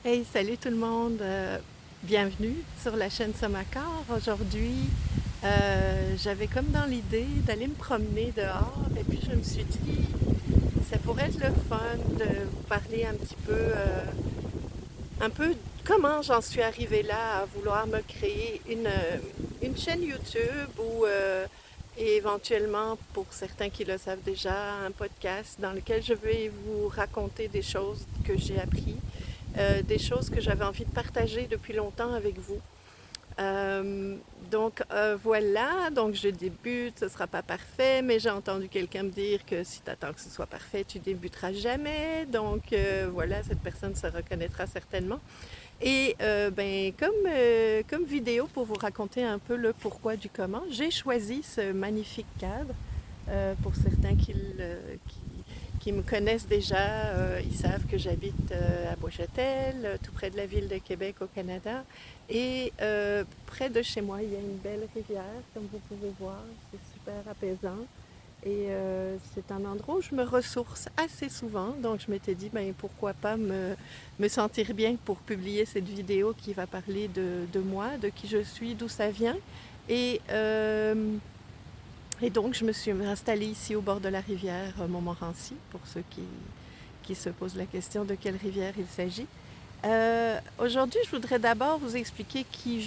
Hey, salut tout le monde! Bienvenue sur la chaîne Somacar. Aujourd'hui, j'avais comme dans l'idée d'aller me promener dehors et puis je me suis dit, ça pourrait être le fun de vous parler un peu comment j'en suis arrivée là à vouloir me créer une chaîne YouTube et éventuellement, pour certains qui le savent déjà, un podcast dans lequel je vais vous raconter des choses que j'ai appris, des choses que j'avais envie de partager depuis longtemps avec vous. Euh, voilà, donc je débute, ce ne sera pas parfait, mais j'ai entendu quelqu'un me dire que si tu attends que ce soit parfait, tu débuteras jamais. Voilà, cette personne se reconnaîtra certainement. Comme vidéo pour vous raconter un peu le pourquoi du comment, j'ai choisi ce magnifique cadre. Pour certains qui me connaissent déjà, ils savent que j'habite à Bois-Châtel, tout près de la ville de Québec au Canada. Près de chez moi, il y a une belle rivière, comme vous pouvez voir. C'est super apaisant. C'est un endroit où je me ressource assez souvent. Donc je m'étais dit, ben, pourquoi pas me sentir bien pour publier cette vidéo qui va parler de moi, de qui je suis, d'où ça vient. Et, euh, et donc je me suis installée ici au bord de la rivière Montmorency, pour ceux qui se posent la question de quelle rivière il s'agit. Aujourd'hui, je voudrais d'abord vous expliquer qui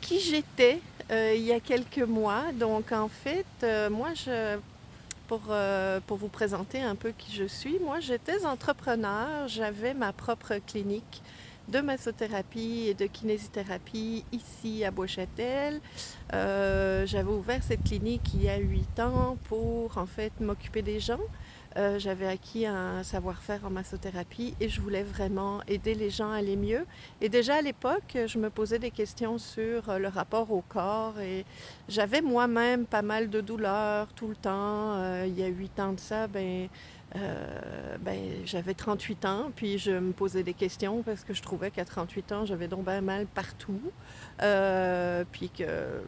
j'étais il y a quelques mois. Donc en fait, pour vous présenter un peu qui je suis, moi j'étais entrepreneur, j'avais ma propre clinique de massothérapie et de kinésithérapie ici à Bois-Châtel. J'avais ouvert cette clinique il y a 8 ans pour en fait m'occuper des gens. J'avais acquis un savoir-faire en massothérapie et je voulais vraiment aider les gens à aller mieux. Et déjà à l'époque, je me posais des questions sur le rapport au corps et j'avais moi-même pas mal de douleurs tout le temps. Il y a 8 ans de ça, j'avais 38 ans, puis je me posais des questions parce que je trouvais qu'à 38 ans, j'avais donc bien mal partout. Puis que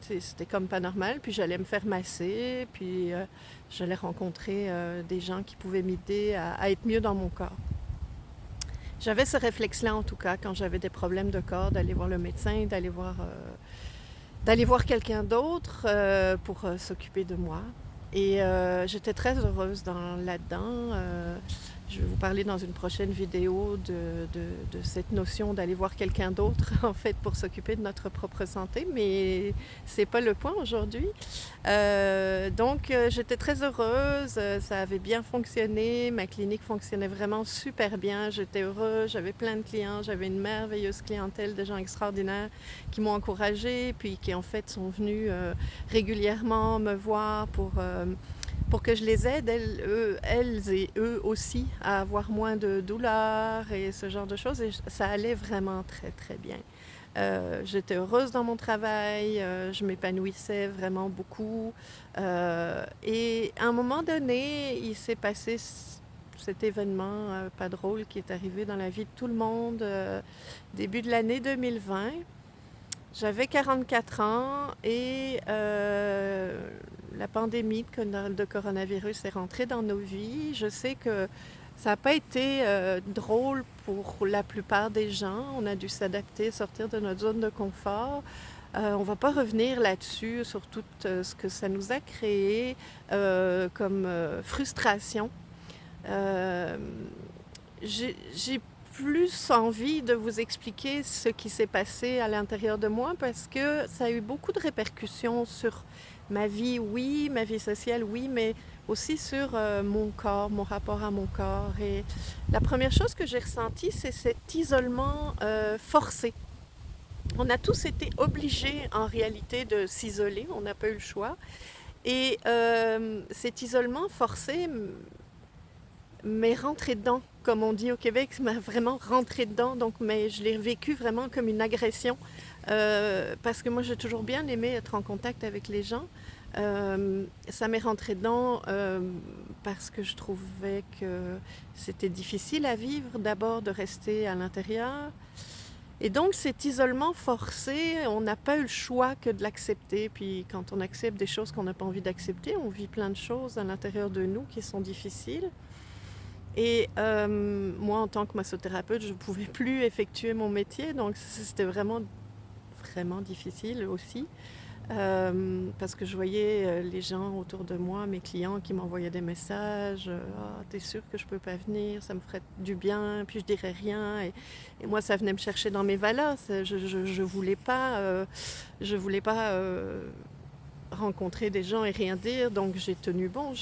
c'était comme pas normal. Puis j'allais me faire masser, puis j'allais rencontrer des gens qui pouvaient m'aider à être mieux dans mon corps. J'avais ce réflexe-là en tout cas quand j'avais des problèmes de corps, d'aller voir le médecin, d'aller voir quelqu'un d'autre pour s'occuper de moi. J'étais très heureuse là-dedans. Je vais vous parler dans une prochaine vidéo de cette notion d'aller voir quelqu'un d'autre en fait pour s'occuper de notre propre santé, mais c'est pas le point aujourd'hui. J'étais très heureuse, ça avait bien fonctionné, ma clinique fonctionnait vraiment super bien, j'étais heureuse, j'avais plein de clients, j'avais une merveilleuse clientèle de gens extraordinaires qui m'ont encouragée, puis qui en fait sont venus régulièrement me voir pour que je les aide, elles et eux aussi, à avoir moins de douleurs et ce genre de choses. Et ça allait vraiment très très bien. J'étais heureuse dans mon travail, je m'épanouissais vraiment beaucoup. Et à un moment donné, il s'est passé cet événement pas drôle qui est arrivé dans la vie de tout le monde début de l'année 2020. J'avais 44 ans et la pandémie de coronavirus est rentrée dans nos vies. Je sais que ça n'a pas été drôle pour la plupart des gens. On a dû s'adapter, sortir de notre zone de confort. On ne va pas revenir là-dessus, sur tout ce que ça nous a créé comme frustration. Euh, j'ai plus envie de vous expliquer ce qui s'est passé à l'intérieur de moi parce que ça a eu beaucoup de répercussions sur ma vie, oui, ma vie sociale, oui, mais aussi sur mon corps, mon rapport à mon corps. Et la première chose que j'ai ressentie, c'est cet isolement forcé. On a tous été obligés en réalité de s'isoler, on n'a pas eu le choix. Cet isolement forcé m'est rentré dedans, comme on dit au Québec, m'a vraiment rentré dedans. Mais je l'ai vécu vraiment comme une agression parce que moi j'ai toujours bien aimé être en contact avec les gens. Ça m'est rentré dedans parce que je trouvais que c'était difficile à vivre, d'abord de rester à l'intérieur. Et donc cet isolement forcé, on n'a pas eu le choix que de l'accepter. Puis quand on accepte des choses qu'on n'a pas envie d'accepter, on vit plein de choses à l'intérieur de nous qui sont difficiles. Et moi, en tant que massothérapeute, je ne pouvais plus effectuer mon métier, donc c'était vraiment, vraiment difficile aussi. Parce que je voyais les gens autour de moi, mes clients qui m'envoyaient des messages. Ah, t'es sûr que je peux pas venir, ça me ferait du bien, puis je dirais rien. Et moi, ça venait me chercher dans mes valeurs. Je voulais pas, rencontrer des gens et rien dire, donc j'ai tenu bon.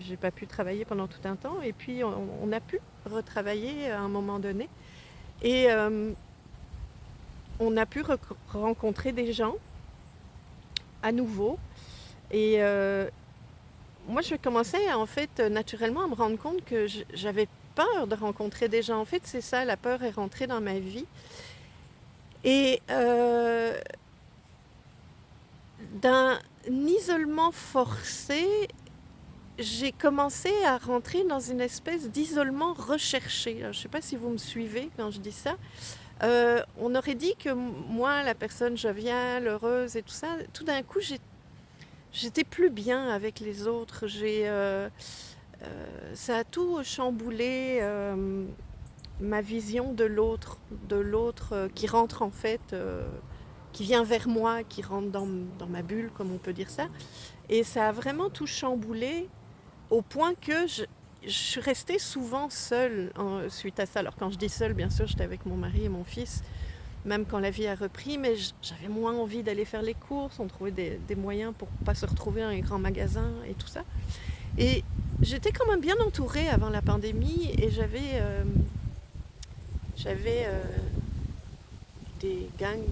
J'ai pas pu travailler pendant tout un temps, et puis on a pu retravailler à un moment donné. Et on a pu rencontrer des gens à nouveau. Et moi, je commençais en fait naturellement à me rendre compte que j'avais peur de rencontrer des gens. En fait, c'est ça, la peur est rentrée dans ma vie. Et d'un isolement forcé, j'ai commencé à rentrer dans une espèce d'isolement recherché. Alors, je ne sais pas si vous me suivez quand je dis ça. On aurait dit que moi, la personne joviale, heureuse et tout ça, tout d'un coup, j'étais plus bien avec les autres. Ça a tout chamboulé, ma vision de l'autre, qui rentre en fait, qui vient vers moi, qui rentre dans ma bulle, comme on peut dire ça. Et ça a vraiment tout chamboulé au point que je suis restée souvent seule suite à ça. Alors quand je dis seule, bien sûr, j'étais avec mon mari et mon fils, même quand la vie a repris, mais j'avais moins envie d'aller faire les courses. On trouvait des moyens pour ne pas se retrouver dans les grands magasins et tout ça. Et j'étais quand même bien entourée avant la pandémie, et j'avais des gangs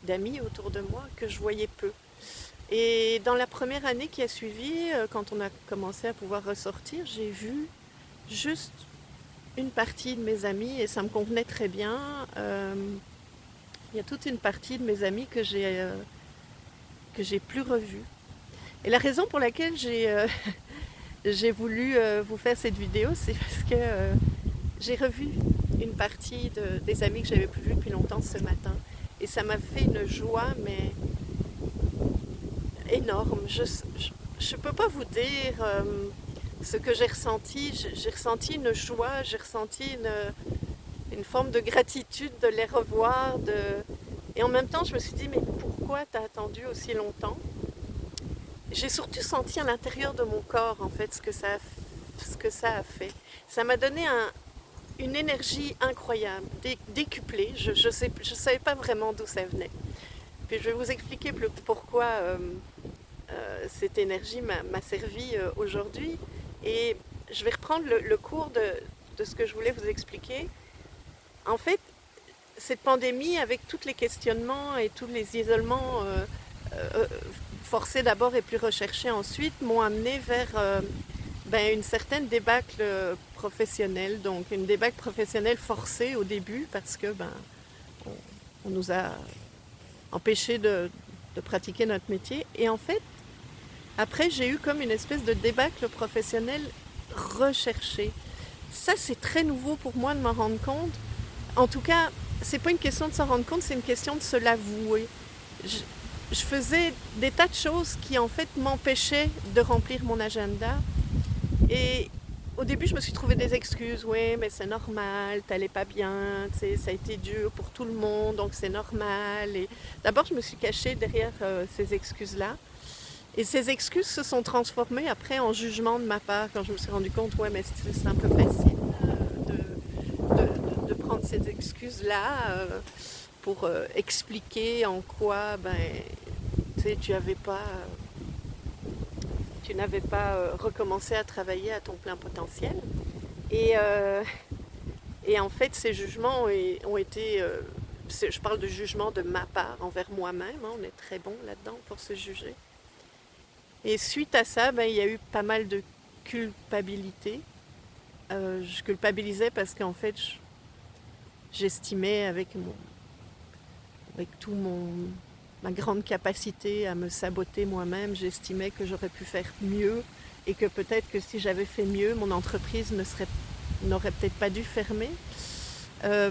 d'amis autour de moi que je voyais peu. Et dans la première année qui a suivi, quand on a commencé à pouvoir ressortir, j'ai vu juste une partie de mes amis, et ça me convenait très bien. Il y a toute une partie de mes amis que j'ai plus revue. Et la raison pour laquelle j'ai voulu vous faire cette vidéo, c'est parce que j'ai revu une partie des amis que j'avais plus vus depuis longtemps ce matin. Et ça m'a fait une joie, mais énorme. Je ne peux pas vous dire ce que j'ai ressenti. J'ai ressenti une joie, j'ai ressenti une forme de gratitude de les revoir. Et en même temps, je me suis dit, mais pourquoi t'as attendu aussi longtemps? J'ai surtout senti à l'intérieur de mon corps, en fait, ce que ça a fait. Ça m'a donné une énergie incroyable, décuplée. Je ne savais pas vraiment d'où ça venait. Puis je vais vous expliquer pourquoi cette énergie m'a servi aujourd'hui. Et je vais reprendre le cours de ce que je voulais vous expliquer. En fait, cette pandémie, avec tous les questionnements et tous les isolements forcés d'abord et plus recherchés ensuite, m'ont amené vers une certaine débâcle professionnelle. Donc une débâcle professionnelle forcée au début, parce que on nous a empêchés de pratiquer notre métier. Et en fait, après, j'ai eu comme une espèce de débâcle professionnel recherché. Ça, c'est très nouveau pour moi de m'en rendre compte. En tout cas, c'est pas une question de s'en rendre compte, c'est une question de se l'avouer. Je faisais des tas de choses qui, en fait, m'empêchaient de remplir mon agenda. Et au début, je me suis trouvé des excuses. Oui, mais c'est normal, t'allais pas bien, ça a été dur pour tout le monde, donc c'est normal. Et d'abord, je me suis cachée derrière ces excuses-là. Et ces excuses se sont transformées après en jugement de ma part, quand je me suis rendu compte, ouais, mais c'est un peu facile de prendre ces excuses-là pour expliquer en quoi tu n'avais pas recommencé à travailler à ton plein potentiel. Et en fait, ces jugements ont été... je parle de jugement de ma part envers moi-même, hein, on est très bon là-dedans pour se juger. Et suite à ça, il y a eu pas mal de culpabilité. Je culpabilisais parce qu'en fait, j'estimais avec ma grande capacité à me saboter moi-même, j'estimais que j'aurais pu faire mieux, et que peut-être que si j'avais fait mieux, mon entreprise n'aurait peut-être pas dû fermer.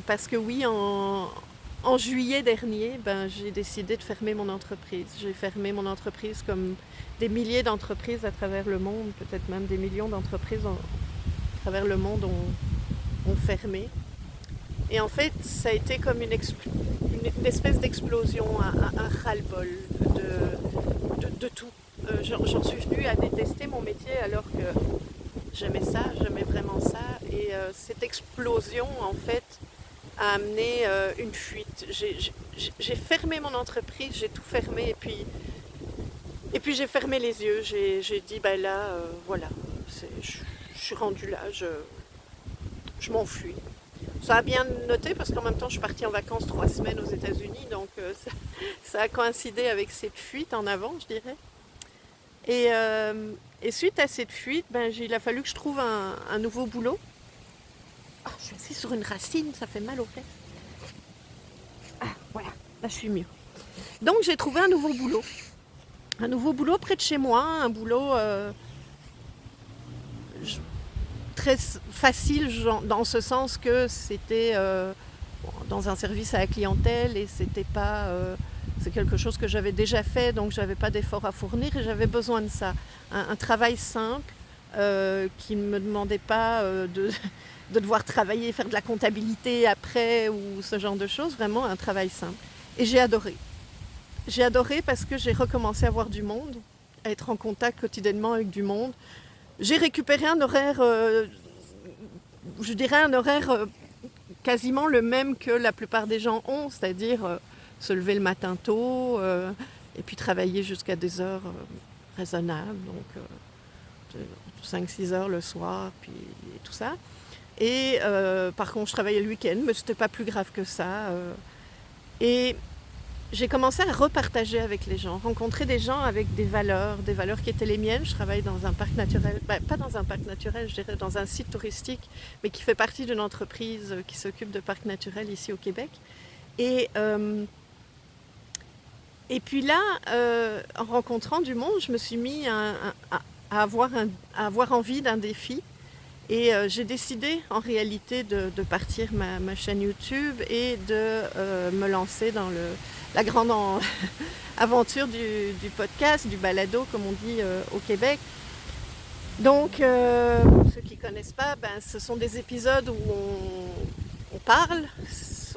Parce que oui, en juillet dernier, j'ai décidé de fermer mon entreprise. J'ai fermé mon entreprise comme des milliers d'entreprises à travers le monde, peut-être même des millions d'entreprises travers le monde ont fermé. Et en fait, ça a été comme une espèce d'explosion, un ras-le-bol de tout. J'en suis venue à détester mon métier alors que j'aimais vraiment ça. Et cette explosion, en fait, a amené une fuite. J'ai fermé mon entreprise, j'ai tout fermé et puis j'ai fermé les yeux. J'ai dit, ben là, voilà, je suis rendue là, je m'enfuis. Ça a bien noté parce qu'en même temps je suis partie en vacances 3 semaines aux États-Unis, donc ça a coïncidé avec cette fuite en avant, je dirais. Et suite à cette fuite, il a fallu que je trouve un nouveau boulot. Oh, je suis assise sur une racine, ça fait mal aux fesses. Ah, voilà, là je suis mieux. Donc j'ai trouvé un nouveau boulot. Un nouveau boulot près de chez moi, un boulot très facile dans ce sens que c'était dans un service à la clientèle et c'était pas c'est quelque chose que j'avais déjà fait, donc j'avais pas d'effort à fournir et j'avais besoin de ça, un travail simple qui ne me demandait pas de devoir travailler, faire de la comptabilité après ou ce genre de choses, vraiment un travail simple. Et j'ai adoré parce que j'ai recommencé à voir du monde, à être en contact quotidiennement avec du monde. J'ai récupéré un horaire, je dirais un horaire quasiment le même que la plupart des gens ont, c'est-à-dire se lever le matin tôt et puis travailler jusqu'à des heures raisonnables, donc 5-6 heures le soir, puis et tout ça. Et par contre, je travaillais le week-end, mais c'était pas plus grave que ça. Et j'ai commencé à repartager avec les gens, rencontrer des gens avec des valeurs qui étaient les miennes. Je travaille dans un parc naturel, pas dans un parc naturel, je dirais dans un site touristique, mais qui fait partie d'une entreprise qui s'occupe de parcs naturels ici au Québec. Et puis là, en rencontrant du monde, je me suis mis à avoir envie d'un défi. Et j'ai décidé en réalité de partir ma chaîne YouTube et de me lancer dans la grande aventure du podcast, du balado comme on dit au Québec. Donc pour ceux qui ne connaissent pas, ce sont des épisodes où on parle,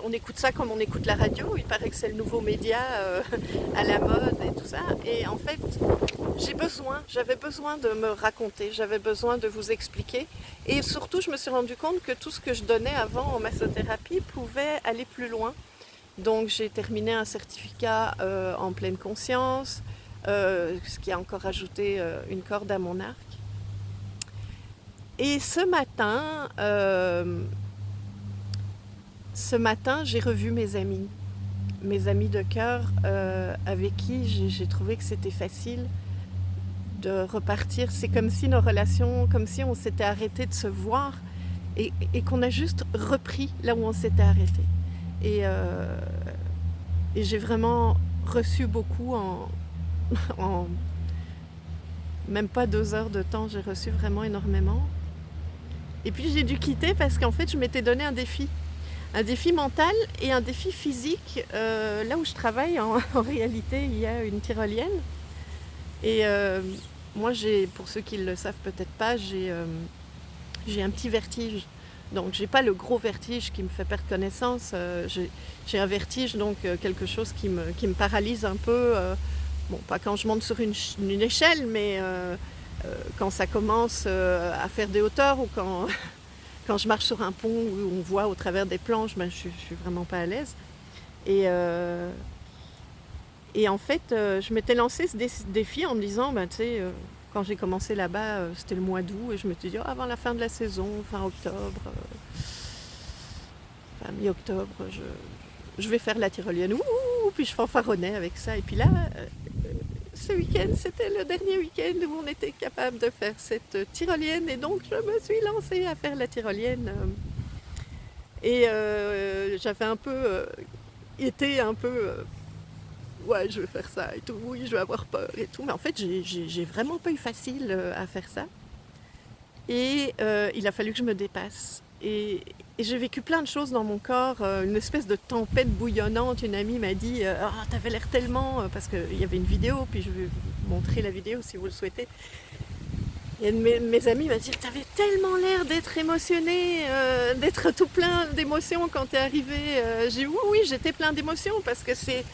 on écoute ça comme on écoute la radio, il paraît que c'est le nouveau média à la mode et tout ça. Et en fait, j'avais besoin de me raconter, j'avais besoin de vous expliquer. Et surtout, je me suis rendu compte que tout ce que je donnais avant en massothérapie pouvait aller plus loin. Donc j'ai terminé un certificat en pleine conscience, ce qui a encore ajouté une corde à mon arc. Et ce matin, j'ai revu mes amis de cœur avec qui j'ai trouvé que c'était facile de repartir. C'est comme si nos relations, comme si on s'était arrêté de se voir et qu'on a juste repris là où on s'était arrêté. Et j'ai vraiment reçu beaucoup en même pas 2 heures de temps, j'ai reçu vraiment énormément. Et puis j'ai dû quitter parce qu'en fait je m'étais donné un défi mental et un défi physique. Là où je travaille, en réalité, il y a une tyrolienne. Et moi, pour ceux qui ne le savent peut-être pas, j'ai un petit vertige. Donc, j'ai pas le gros vertige qui me fait perdre connaissance. J'ai un vertige, donc quelque chose qui me paralyse un peu. Bon, pas quand je monte sur une échelle, mais quand ça commence à faire des hauteurs ou quand je marche sur un pont où on voit au travers des planches, je suis vraiment pas à l'aise. Et en fait, je m'étais lancé ce défi en me disant, tu sais, quand j'ai commencé là-bas, c'était le mois d'août, et je me suis dit, avant la fin de la saison, fin octobre, mi-octobre, je vais faire la tyrolienne. Ouh, puis je fanfaronnais avec ça. Et puis là, ce week-end, c'était le dernier week-end où on était capable de faire cette tyrolienne. Et donc, je me suis lancée à faire la tyrolienne. Et j'avais été un peu... ouais, je vais faire ça et tout, oui, je vais avoir peur et tout. Mais en fait, j'ai vraiment pas eu facile à faire ça. Et il a fallu que je me dépasse. Et j'ai vécu plein de choses dans mon corps, une espèce de tempête bouillonnante. Une amie m'a dit « t'avais l'air tellement... » parce qu'il y avait une vidéo, puis je vais vous montrer la vidéo si vous le souhaitez. Et mes amis m'ont dit: «T'avais tellement l'air d'être émotionné, d'être tout plein d'émotions quand t'es arrivé». J'ai dit: «Oui, oui, j'étais plein d'émotions parce que c'est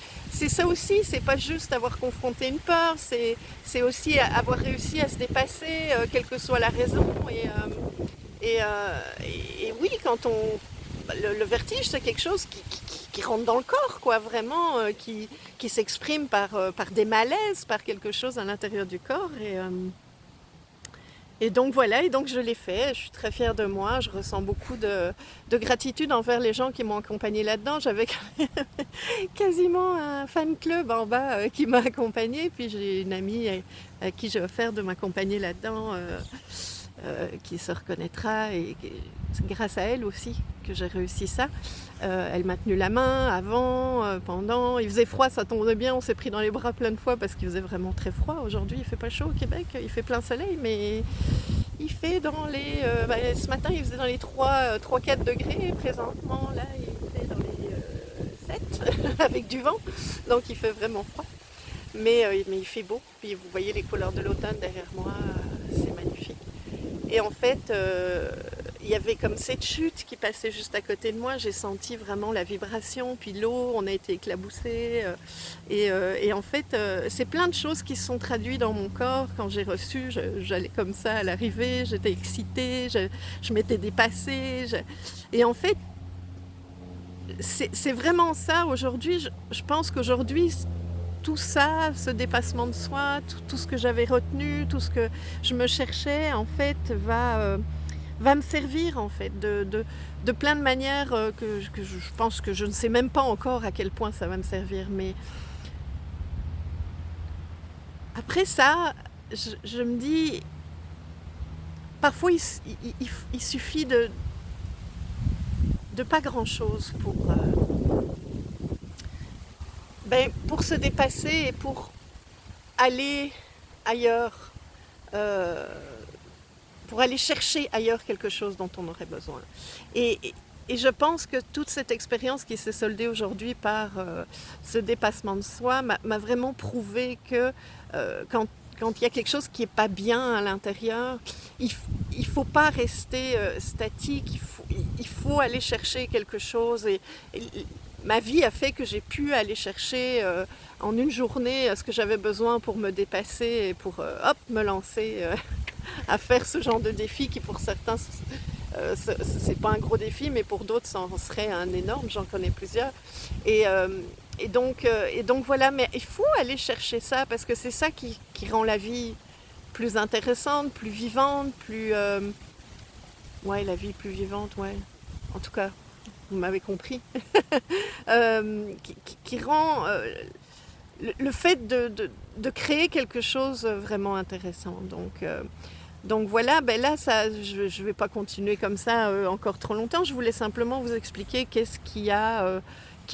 ça aussi, c'est pas juste avoir confronté une peur, c'est aussi avoir réussi à se dépasser, quelle que soit la raison». Et oui, le vertige, c'est quelque chose qui rentre dans le corps, quoi, vraiment, qui s'exprime par des malaises, par quelque chose à l'intérieur du corps. Et donc voilà, et donc je l'ai fait, je suis très fière de moi, je ressens beaucoup de gratitude envers les gens qui m'ont accompagnée là-dedans. J'avais quasiment un fan club en bas qui m'a accompagnée, puis j'ai une amie à qui j'ai offert de m'accompagner là-dedans, qui se reconnaîtra, et c'est grâce à elle aussi que j'ai réussi ça. Elle m'a tenu la main avant, pendant, il faisait froid, ça tombait bien, on s'est pris dans les bras plein de fois parce qu'il faisait vraiment très froid. Aujourd'hui il fait pas chaud au Québec, il fait plein soleil, mais il fait dans les... ce matin il faisait dans les 3-4 degrés, présentement là il fait dans les 7 avec du vent, donc il fait vraiment froid. Mais il fait beau, puis vous voyez les couleurs de l'automne derrière moi, c'est magnifique. Et en fait, il y avait comme cette chute qui passait juste à côté de moi, j'ai senti vraiment la vibration, puis l'eau, on a été éclaboussés. Et en fait, c'est plein de choses qui se sont traduites dans mon corps quand j'ai reçu. J'allais comme ça à l'arrivée, j'étais excitée, je m'étais dépassée. Et en fait, c'est vraiment ça aujourd'hui. Je pense qu'aujourd'hui, tout ça, ce dépassement de soi, tout ce que j'avais retenu, tout ce que je me cherchais, en fait, va me servir, en fait, de plein de manières que je pense que je ne sais même pas encore à quel point ça va me servir. Mais après ça, je me dis, parfois il suffit de pas grand-chose pour se dépasser et pour aller ailleurs, euh, pour aller chercher ailleurs quelque chose dont on aurait besoin. Et, et je pense que toute cette expérience qui s'est soldée aujourd'hui par ce dépassement de soi m'a vraiment prouvé que quand il y a quelque chose qui n'est pas bien à l'intérieur, il ne faut pas rester statique, il faut aller chercher quelque chose. Et ma vie a fait que j'ai pu aller chercher en une journée ce que j'avais besoin pour me dépasser et pour me lancer à faire ce genre de défi qui pour certains c'est pas un gros défi, mais pour d'autres ça en serait un énorme, j'en connais plusieurs. Et, euh, et donc voilà, mais il faut aller chercher ça parce que c'est ça qui rend la vie plus intéressante, plus vivante, ouais, la vie plus vivante, ouais. En tout cas, vous m'avez compris. Qui rend le fait de créer quelque chose vraiment intéressant. Donc voilà, là, ça, je ne vais pas continuer comme ça encore trop longtemps. Je voulais simplement vous expliquer qu'est-ce qui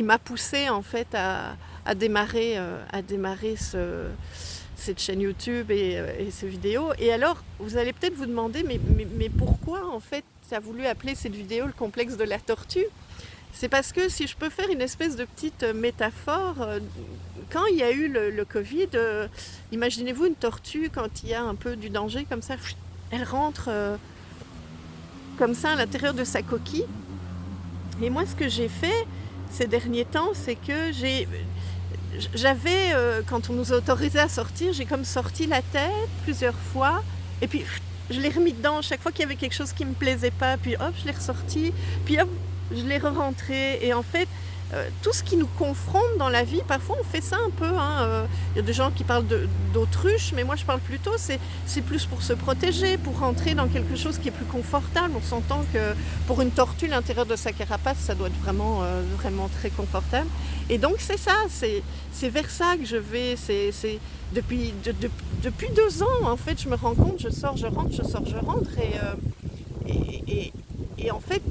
m'a poussée en fait à démarrer cette chaîne YouTube et ces vidéos. Et alors, vous allez peut-être vous demander, mais pourquoi en fait tu as voulu appeler cette vidéo le complexe de la tortue? C'est parce que si je peux faire une espèce de petite métaphore, quand il y a eu le Covid, imaginez-vous une tortue quand il y a un peu du danger comme ça, elle rentre comme ça à l'intérieur de sa coquille. Et moi ce que j'ai fait ces derniers temps, c'est que j'avais, quand on nous autorisait à sortir, j'ai comme sorti la tête plusieurs fois, et puis je l'ai remis dedans chaque fois qu'il y avait quelque chose qui ne me plaisait pas, puis hop, je l'ai ressorti, puis hop, je l'ai re-rentré. Et en fait, tout ce qui nous confronte dans la vie, parfois on fait ça un peu. Il y a des gens qui parlent d'autruche, mais moi je parle plutôt, c'est plus pour se protéger, pour rentrer dans quelque chose qui est plus confortable. On s'entend que pour une tortue, l'intérieur de sa carapace, ça doit être vraiment, vraiment très confortable. Et donc c'est ça, c'est vers ça que je vais. Depuis 2 ans, en fait, je me rends compte, je sors, je rentre, je sors, je rentre. Et en fait,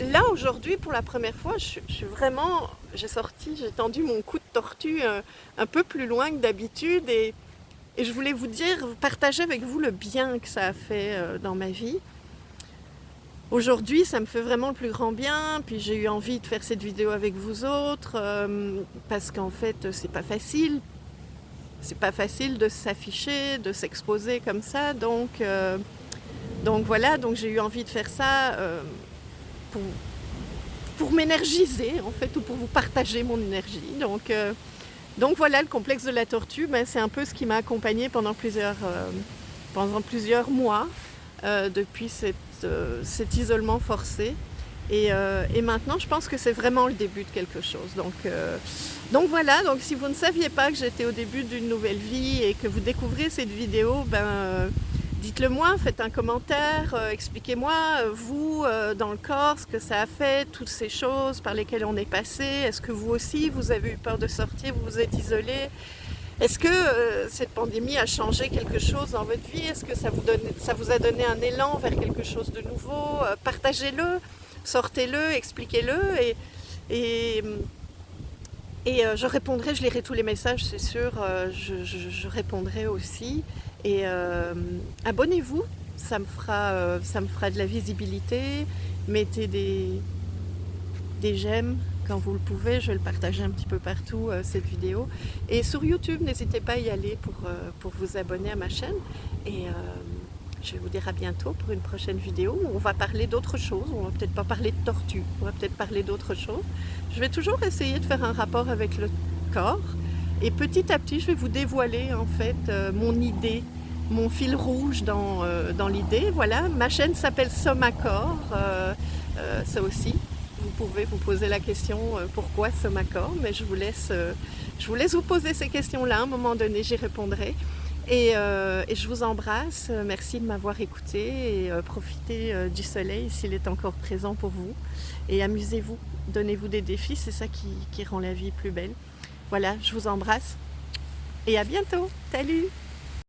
là aujourd'hui, pour la première fois, j'ai tendu mon cou de tortue un peu plus loin que d'habitude, et je voulais vous dire, partager avec vous le bien que ça a fait dans ma vie. Aujourd'hui, ça me fait vraiment le plus grand bien, puis j'ai eu envie de faire cette vidéo avec vous autres, parce qu'en fait, c'est pas facile. c'est pas facile de s'afficher, de s'exposer comme ça. Donc voilà, donc j'ai eu envie de faire ça pour, pour m'énergiser en fait, ou pour vous partager mon énergie. Donc voilà, le complexe de la tortue, ben, c'est un peu ce qui m'a accompagnée pendant plusieurs mois depuis cet isolement forcé. Et maintenant, je pense que c'est vraiment le début de quelque chose. Donc voilà, donc si vous ne saviez pas que j'étais au début d'une nouvelle vie et que vous découvrez cette vidéo, dites-le moi, faites un commentaire, expliquez-moi, vous, dans le corps, ce que ça a fait, toutes ces choses par lesquelles on est passé. Est-ce que vous aussi, vous avez eu peur de sortir, vous vous êtes isolé? Est-ce que cette pandémie a changé quelque chose dans votre vie? Est-ce que ça vous a donné un élan vers quelque chose de nouveau? Partagez-le, sortez-le, expliquez-le et je répondrai, je lirai tous les messages, c'est sûr, je répondrai aussi. Et abonnez-vous, ça me fera de la visibilité. Mettez des j'aime quand vous le pouvez, je vais le partager un petit peu partout cette vidéo. Et sur YouTube, n'hésitez pas à y aller pour vous abonner à ma chaîne. Et je vais vous dire à bientôt pour une prochaine vidéo où on va parler d'autre chose. On va peut-être pas parler de tortue, on va peut-être parler d'autre chose. Je vais toujours essayer de faire un rapport avec le corps. Et petit à petit, je vais vous dévoiler en fait mon idée, mon fil rouge dans l'idée. Voilà, ma chaîne s'appelle Somacor, ça aussi. Vous pouvez vous poser la question pourquoi Somacor, mais je vous laisse vous poser ces questions-là. À un moment donné, j'y répondrai. Et je vous embrasse. Merci de m'avoir écouté et profitez du soleil s'il est encore présent pour vous. Et amusez-vous, donnez-vous des défis, c'est ça qui rend la vie plus belle. Voilà, je vous embrasse et à bientôt. Salut!